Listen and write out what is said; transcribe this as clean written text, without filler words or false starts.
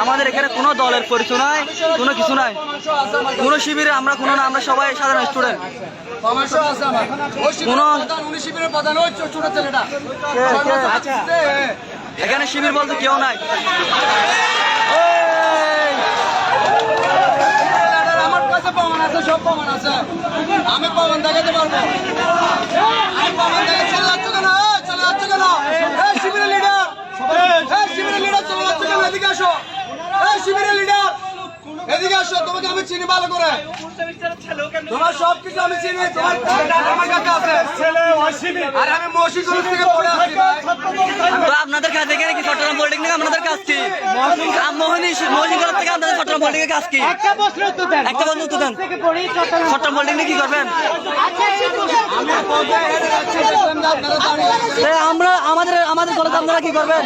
আমাদের এখানে কোনো দলের পরিচয় নাই, কোনো কিছু নাই, কোনো শিবিরে আমরা কোনো না, আমরা সবাই সাধারণ স্টুডেন্ট। এখানে শিবির বলতে কেউ নাই। আমার কাছে প্রমাণ আছে, সব প্রমাণ আছে, আমি প্রমাণ দেখাতে পারবো। আমি প্রমাণ দেখে চলে যাচ্ছ কেন? চলে যাচ্ছ কেন? শিবিরের লিডার, শিবিরের লিডার চলে যাচ্ছ কেন? এদিকে আসো, শিবিরের লিডার এদিকে আসো। তোমাকে আমি চিনি ভালো করে, তোমার সবকিছু আমি চিনি। তোমার আমার কাছে আছে, আর আমি মসজিদ থেকে পড়ে আসছি। আপনাদের কাছে এখানে কি চট্টগ্রাম পলিটেকনিক আপনাদের কাজ কি? মহিলা থেকে আপনাদের চট্টগ্রাম পলিটেকনিক কাজ কি? একটা প্রশ্ন উত্তর দেন। চট্টগ্রাম পলিটেকনিক কি করবেন? আমরা আমাদের কলেজে আপনারা কি করবেন?